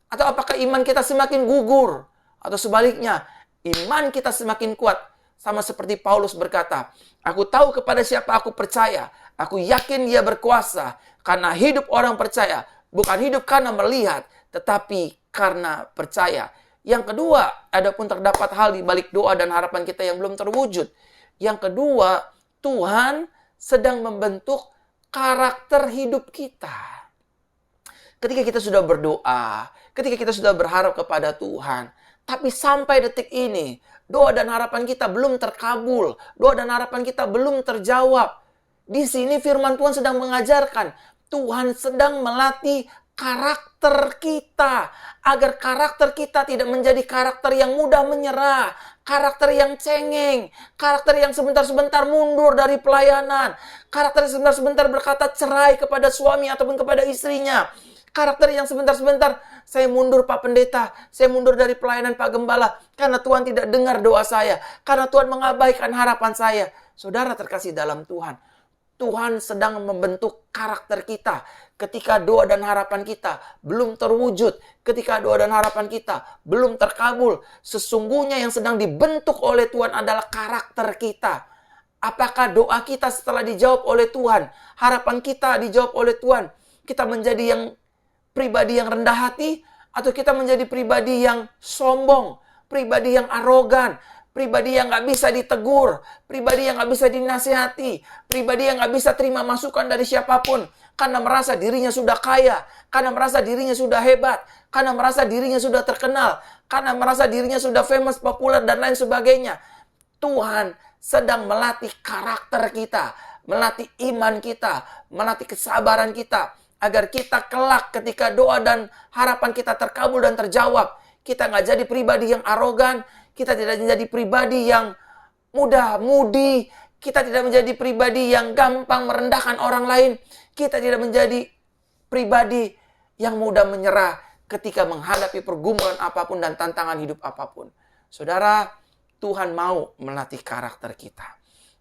Atau apakah iman kita semakin gugur? Atau sebaliknya, iman kita semakin kuat. Sama seperti Paulus berkata, aku tahu kepada siapa aku percaya. Aku yakin dia berkuasa. Karena hidup orang percaya. Bukan hidup karena melihat, tetapi karena percaya. Yang kedua, adapun terdapat hal di balik doa dan harapan kita yang belum terwujud. Yang kedua, Tuhan sedang membentuk karakter hidup kita. Ketika kita sudah berdoa, ketika kita sudah berharap kepada Tuhan, tapi sampai detik ini, doa dan harapan kita belum terkabul. Doa dan harapan kita belum terjawab. Di sini firman Tuhan sedang mengajarkan, Tuhan sedang melatih karakter kita. Agar karakter kita tidak menjadi karakter yang mudah menyerah. Karakter yang cengeng. Karakter yang sebentar-sebentar mundur dari pelayanan. Karakter yang sebentar-sebentar berkata cerai kepada suami ataupun kepada istrinya. Karakter yang sebentar-sebentar, saya mundur Pak Pendeta. Saya mundur dari pelayanan Pak Gembala. Karena Tuhan tidak dengar doa saya. Karena Tuhan mengabaikan harapan saya. Saudara terkasih dalam Tuhan. Tuhan sedang membentuk karakter kita. Ketika doa dan harapan kita belum terwujud, ketika doa dan harapan kita belum terkabul, sesungguhnya yang sedang dibentuk oleh Tuhan adalah karakter kita. Apakah doa kita setelah dijawab oleh Tuhan, harapan kita dijawab oleh Tuhan, kita menjadi yang pribadi yang rendah hati, atau kita menjadi pribadi yang sombong, pribadi yang arogan, pribadi yang gak bisa ditegur, pribadi yang gak bisa dinasihati, pribadi yang gak bisa terima masukan dari siapapun, karena merasa dirinya sudah kaya, karena merasa dirinya sudah hebat, karena merasa dirinya sudah terkenal, karena merasa dirinya sudah famous, populer, dan lain sebagainya. Tuhan sedang melatih karakter kita, melatih iman kita, melatih kesabaran kita, agar kita kelak ketika doa dan harapan kita terkabul dan terjawab, kita gak jadi pribadi yang arogan, kita tidak menjadi pribadi yang mudah-mudi. Kita tidak menjadi pribadi yang gampang merendahkan orang lain. Kita tidak menjadi pribadi yang mudah menyerah ketika menghadapi pergumulan apapun dan tantangan hidup apapun. Saudara, Tuhan mau melatih karakter kita.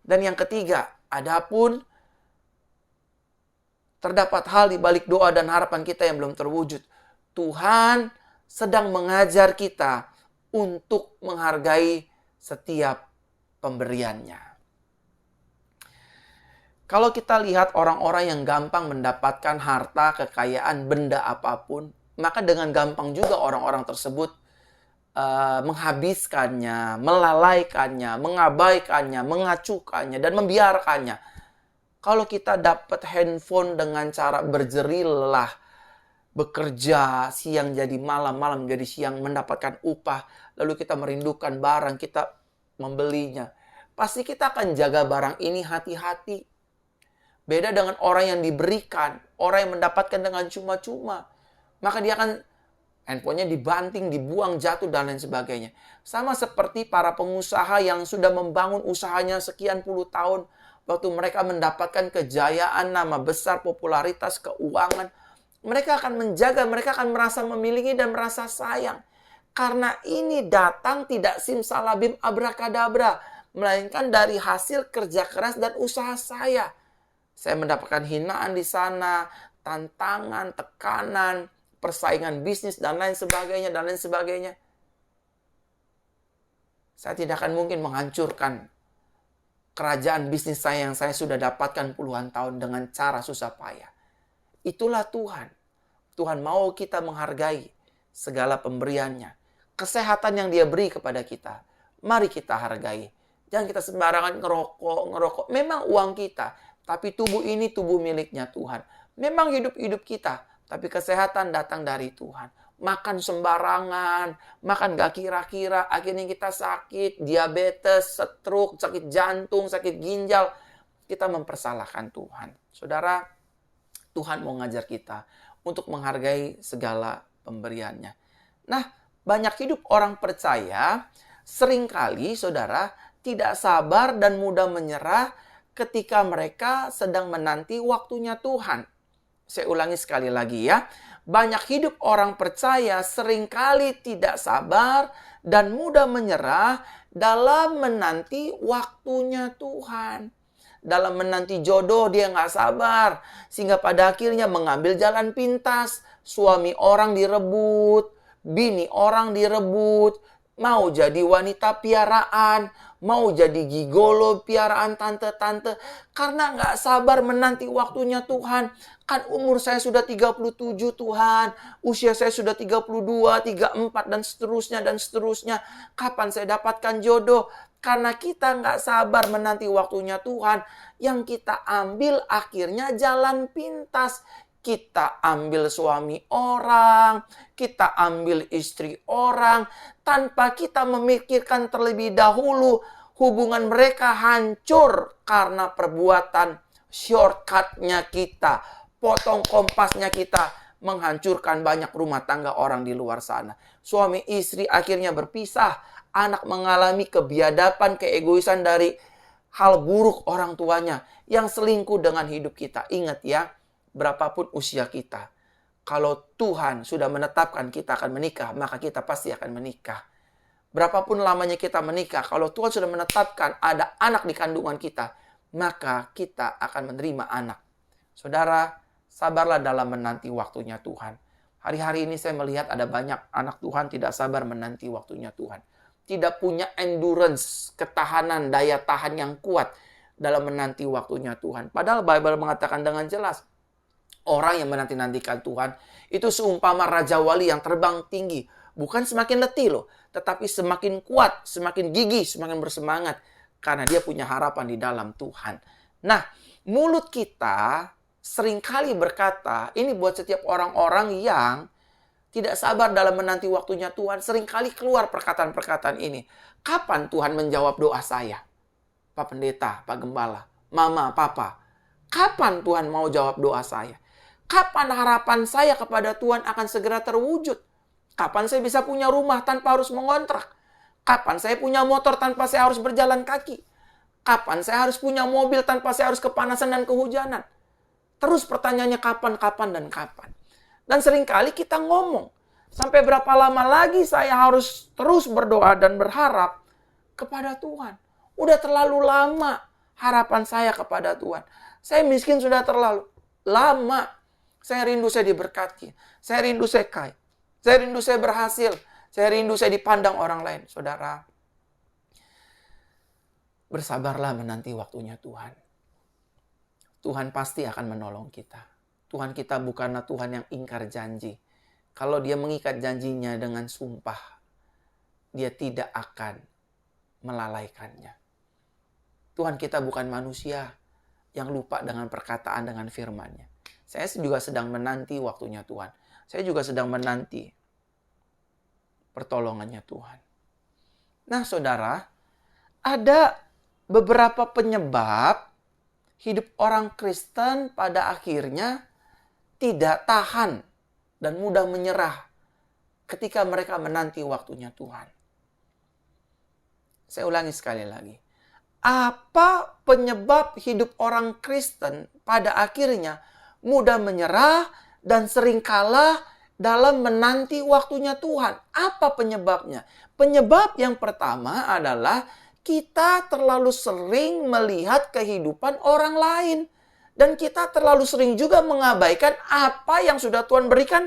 Dan yang ketiga, adapun terdapat hal di balik doa dan harapan kita yang belum terwujud, Tuhan sedang mengajar kita untuk menghargai setiap pemberiannya. Kalau kita lihat orang-orang yang gampang mendapatkan harta, kekayaan, benda apapun, maka dengan gampang juga orang-orang tersebut menghabiskannya, melalaikannya, mengabaikannya, mengacukannya, dan membiarkannya. Kalau kita dapat handphone dengan cara berjerih lelah, bekerja siang jadi malam, malam jadi siang, mendapatkan upah, lalu kita merindukan barang, kita membelinya. Pasti kita akan jaga barang ini hati-hati. Beda dengan orang yang diberikan, orang yang mendapatkan dengan cuma-cuma. Maka dia akan handphonenya dibanting, dibuang, jatuh, dan lain sebagainya. Sama seperti para pengusaha yang sudah membangun usahanya sekian puluh tahun. Waktu mereka mendapatkan kejayaan, nama besar, popularitas, keuangan. Mereka akan menjaga, mereka akan merasa memiliki dan merasa sayang. Karena ini datang tidak simsalabim abrakadabra. Melainkan dari hasil kerja keras dan usaha saya. Saya mendapatkan hinaan di sana, tantangan, tekanan, persaingan bisnis, dan lain sebagainya, dan lain sebagainya. Saya tidak akan mungkin menghancurkan kerajaan bisnis saya yang saya sudah dapatkan puluhan tahun dengan cara susah payah. Itulah Tuhan. Tuhan mau kita menghargai segala pemberiannya. Kesehatan yang Dia beri kepada kita, mari kita hargai. Jangan kita sembarangan ngerokok. Memang uang kita, tapi tubuh ini tubuh miliknya Tuhan. Memang hidup kita, tapi kesehatan datang dari Tuhan. Makan sembarangan, makan gak kira-kira, akhirnya kita sakit, diabetes, stroke, sakit jantung, sakit ginjal. Kita mempersalahkan Tuhan. Saudara, Tuhan mau ngajar kita untuk menghargai segala pemberiannya. Nah, banyak hidup orang percaya, seringkali saudara, tidak sabar dan mudah menyerah ketika mereka sedang menanti waktunya Tuhan. Saya ulangi sekali lagi ya. Banyak hidup orang percaya seringkali tidak sabar dan mudah menyerah dalam menanti waktunya Tuhan. Dalam menanti jodoh dia nggak sabar. Sehingga pada akhirnya mengambil jalan pintas. Suami orang direbut, bini orang direbut, mau jadi wanita piaraan, mau jadi gigolo piaraan tante-tante. Karena nggak sabar menanti waktunya Tuhan. Kan umur saya sudah 37 Tuhan. Usia saya sudah 32, 34 dan seterusnya. Kapan saya dapatkan jodoh? Karena kita nggak sabar menanti waktunya Tuhan. Yang kita ambil akhirnya jalan pintas. Kita ambil suami orang, kita ambil istri orang, tanpa kita memikirkan terlebih dahulu hubungan mereka hancur karena perbuatan shortcut-nya kita, potong kompasnya kita, menghancurkan banyak rumah tangga orang di luar sana. Suami istri akhirnya berpisah, anak mengalami kebiadaban, keegoisan dari hal buruk orang tuanya yang selingkuh dengan hidup kita. Ingat ya, berapapun usia kita, kalau Tuhan sudah menetapkan kita akan menikah, maka kita pasti akan menikah. Berapapun lamanya kita menikah, kalau Tuhan sudah menetapkan ada anak di kandungan kita, maka kita akan menerima anak. Saudara, sabarlah dalam menanti waktunya Tuhan. Hari-hari ini saya melihat ada banyak anak Tuhan tidak sabar menanti waktunya Tuhan. Tidak punya endurance, ketahanan, daya tahan yang kuat dalam menanti waktunya Tuhan. Padahal Bible mengatakan dengan jelas, orang yang menanti-nantikan Tuhan itu seumpama raja wali yang terbang tinggi. Bukan semakin letih loh, tetapi semakin kuat, semakin gigih, semakin bersemangat. Karena dia punya harapan di dalam Tuhan. Nah, mulut kita seringkali berkata, ini buat setiap orang-orang yang tidak sabar dalam menanti waktunya Tuhan. Seringkali keluar perkataan-perkataan ini. Kapan Tuhan menjawab doa saya? Pak Pendeta, Pak Gembala, Mama, Papa. Kapan Tuhan mau jawab doa saya? Kapan harapan saya kepada Tuhan akan segera terwujud? Kapan saya bisa punya rumah tanpa harus mengontrak? Kapan saya punya motor tanpa saya harus berjalan kaki? Kapan saya harus punya mobil tanpa saya harus kepanasan dan kehujanan? Terus pertanyaannya kapan, dan kapan. Dan seringkali kita ngomong, sampai berapa lama lagi saya harus terus berdoa dan berharap kepada Tuhan? Udah terlalu lama harapan saya kepada Tuhan. Saya miskin sudah terlalu lama. Saya rindu saya diberkati. Saya rindu saya kaya. Saya rindu saya berhasil. Saya rindu saya dipandang orang lain. Saudara, bersabarlah menanti waktunya Tuhan. Tuhan pasti akan menolong kita. Tuhan kita bukanlah Tuhan yang ingkar janji. Kalau dia mengikat janjinya dengan sumpah, dia tidak akan melalaikannya. Tuhan kita bukan manusia yang lupa dengan perkataan, dengan firman-Nya. Saya juga sedang menanti waktunya Tuhan. Saya juga sedang menanti pertolongannya Tuhan. Nah, saudara, ada beberapa penyebab hidup orang Kristen pada akhirnya tidak tahan dan mudah menyerah ketika mereka menanti waktunya Tuhan. Saya ulangi sekali lagi. Apa penyebab hidup orang Kristen pada akhirnya mudah menyerah dan sering kalah dalam menanti waktunya Tuhan? Apa penyebabnya? Penyebab yang pertama adalah kita terlalu sering melihat kehidupan orang lain. Dan kita terlalu sering juga mengabaikan apa yang sudah Tuhan berikan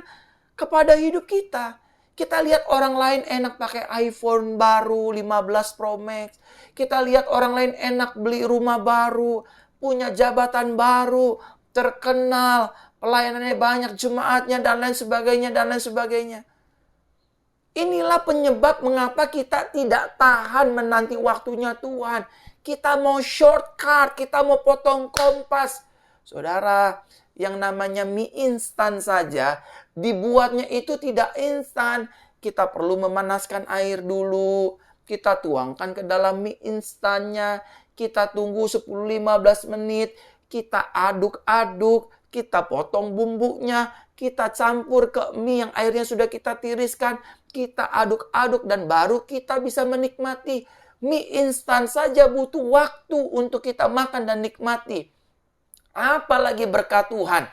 kepada hidup kita. Kita lihat orang lain enak pakai iPhone baru 15 Pro Max. Kita lihat orang lain enak beli rumah baru, punya jabatan baru, terkenal, pelayanannya banyak, jemaatnya, dan lain sebagainya, dan lain sebagainya. Inilah penyebab mengapa kita tidak tahan menanti waktunya Tuhan. Kita mau shortcut, kita mau potong kompas. Saudara, yang namanya mie instan saja, dibuatnya itu tidak instan. Kita perlu memanaskan air dulu. Kita tuangkan ke dalam mie instannya. Kita tunggu 10-15 menit. Kita aduk-aduk. Kita potong bumbunya. Kita campur ke mie yang airnya sudah kita tiriskan. Kita aduk-aduk dan baru kita bisa menikmati. Mie instan saja butuh waktu untuk kita makan dan nikmati. Apalagi berkat Tuhan,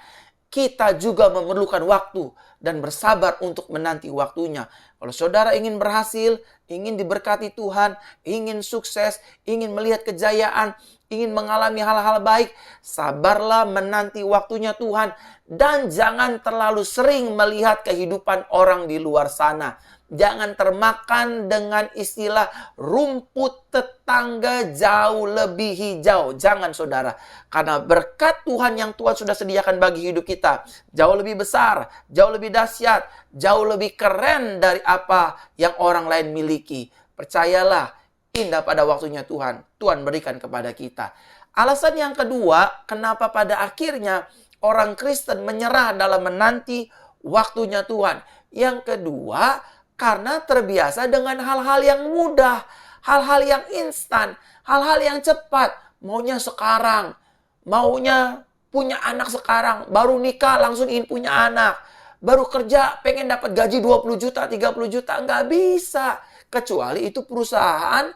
kita juga memerlukan waktu dan bersabar untuk menanti waktunya. Kalau saudara ingin berhasil, ingin diberkati Tuhan, ingin sukses, ingin melihat kejayaan, ingin mengalami hal-hal baik, sabarlah menanti waktunya Tuhan. Dan jangan terlalu sering melihat kehidupan orang di luar sana. Jangan termakan dengan istilah rumput tetangga jauh lebih hijau. Jangan, saudara. Karena berkat Tuhan yang Tuhan sudah sediakan bagi hidup kita jauh lebih besar, jauh lebih dahsyat, jauh lebih keren dari apa yang orang lain miliki. Percayalah, indah pada waktunya Tuhan. Tuhan berikan kepada kita. Alasan yang kedua, kenapa pada akhirnya orang Kristen menyerah dalam menanti waktunya Tuhan. Yang kedua, karena terbiasa dengan hal-hal yang mudah, hal-hal yang instan, hal-hal yang cepat. Maunya sekarang, maunya punya anak sekarang, baru nikah langsung ingin punya anak. Baru kerja pengen dapat gaji 20 juta, 30 juta, nggak bisa. Kecuali itu perusahaan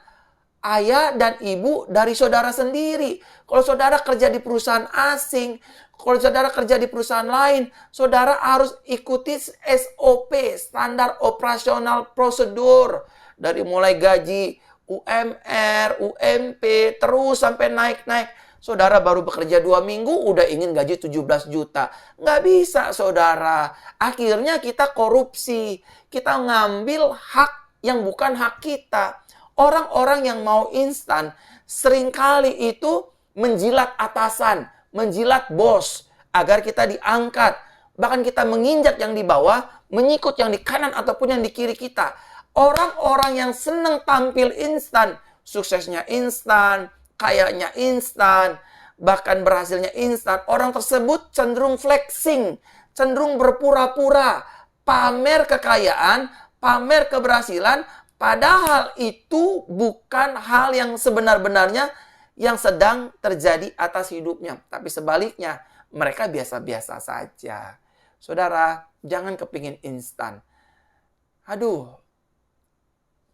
ayah dan ibu dari saudara sendiri. Kalau saudara kerja di perusahaan asing, kalau saudara kerja di perusahaan lain, saudara harus ikuti SOP, standar operasional prosedur. Dari mulai gaji UMR, UMP, terus sampai naik-naik. Saudara baru bekerja 2 minggu, udah ingin gaji 17 juta. Nggak bisa, saudara. Akhirnya kita korupsi. Kita ngambil hak yang bukan hak kita. Orang-orang yang mau instan, seringkali itu menjilat atasan, menjilat bos, agar kita diangkat. Bahkan kita menginjak yang di bawah, menyikut yang di kanan ataupun yang di kiri kita. Orang-orang yang senang tampil instan, suksesnya instan, kayaknya instan, bahkan berhasilnya instan. Orang tersebut cenderung flexing, cenderung berpura-pura, pamer kekayaan, pamer keberhasilan, padahal itu bukan hal yang sebenar-benarnya yang sedang terjadi atas hidupnya. Tapi sebaliknya, mereka biasa-biasa saja. Saudara, jangan kepingin instan. Aduh,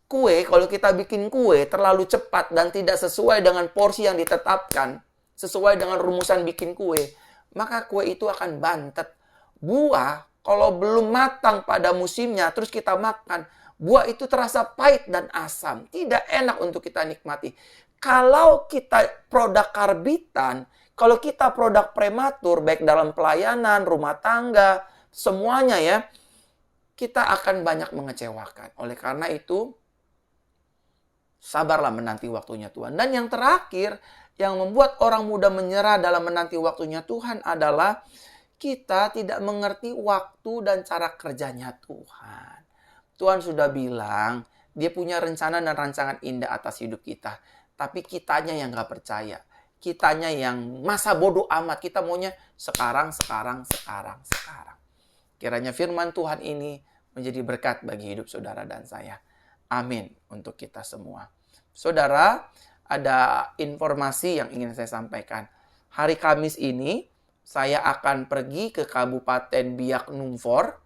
kue, kalau kita bikin kue terlalu cepat dan tidak sesuai dengan porsi yang ditetapkan, sesuai dengan rumusan bikin kue, maka kue itu akan bantet. Buah, kalau belum matang pada musimnya, terus kita makan, buah itu terasa pahit dan asam. Tidak enak untuk kita nikmati. Kalau kita produk karbitan, kalau kita produk prematur, baik dalam pelayanan, rumah tangga, semuanya ya, kita akan banyak mengecewakan. Oleh karena itu, sabarlah menanti waktunya Tuhan. Dan yang terakhir, yang membuat orang muda menyerah dalam menanti waktunya Tuhan adalah kita tidak mengerti waktu dan cara kerjanya Tuhan. Tuhan sudah bilang, dia punya rencana dan rancangan indah atas hidup kita. Tapi kitanya yang gak percaya. Kitanya yang masa bodoh amat. Kita maunya sekarang. Kiranya firman Tuhan ini menjadi berkat bagi hidup saudara dan saya. Amin untuk kita semua. Saudara, ada informasi yang ingin saya sampaikan. Hari Kamis ini, saya akan pergi ke Kabupaten Biak Numfor,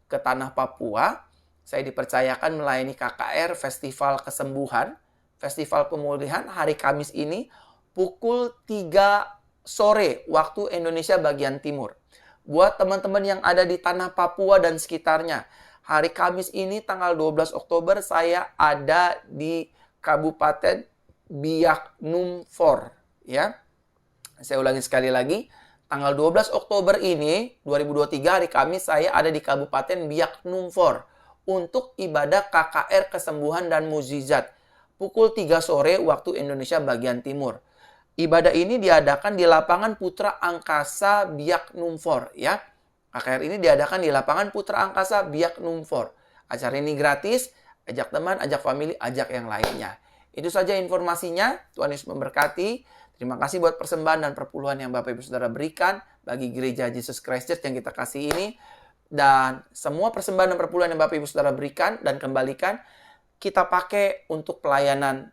ke Tanah Papua. Saya dipercayakan melayani KKR Festival Kesembuhan, Festival Pemulihan hari Kamis ini, pukul 3 sore waktu Indonesia bagian timur. Buat teman-teman yang ada di Tanah Papua dan sekitarnya, hari Kamis ini tanggal 12 Oktober saya ada di Kabupaten Biak Numfor, ya. Saya ulangi sekali lagi, tanggal 12 Oktober ini 2023 hari Kamis saya ada di Kabupaten Biak Numfor untuk ibadah KKR Kesembuhan dan Mukjizat pukul 3 sore waktu Indonesia bagian timur. Ibadah ini diadakan di lapangan Putra Angkasa Biak Numfor, ya. KKR ini diadakan di lapangan Putra Angkasa Biak Numfor. Acara ini gratis, ajak teman, ajak famili, ajak yang lainnya. Itu saja informasinya. Tuhan Yesus memberkati. Terima kasih buat persembahan dan perpuluhan yang Bapak Ibu Saudara berikan bagi Gereja Jesus Christ Church yang kita kasih ini. Dan semua persembahan dan perpuluhan yang Bapak Ibu Saudara berikan dan kembalikan, kita pakai untuk pelayanan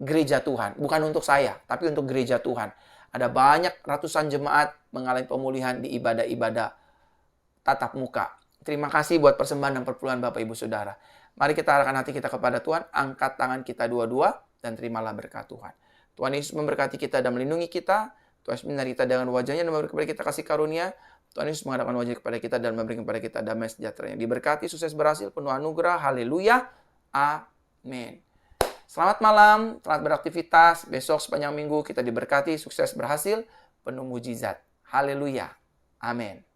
gereja Tuhan. Bukan untuk saya, tapi untuk gereja Tuhan. Ada banyak ratusan jemaat mengalami pemulihan di ibadah-ibadah tatap muka. Terima kasih buat persembahan dan perpuluhan Bapak Ibu Saudara. Mari kita arahkan hati kita kepada Tuhan. Angkat tangan kita dua-dua dan terimalah berkat Tuhan. Tuhan Yesus memberkati kita dan melindungi kita. Tuhan Yesus menyertai kita dengan wajahnya dan memberi kepada kita kasih karunia. Tuhan Yesus menghadapkan wajah kepada kita dan memberikan kepada kita damai sejahtera yang diberkati, sukses berhasil, penuh anugerah. Haleluya. Amin. Selamat malam, selamat beraktivitas. Besok sepanjang minggu kita diberkati, sukses berhasil, penuh mujizat. Haleluya. Amin.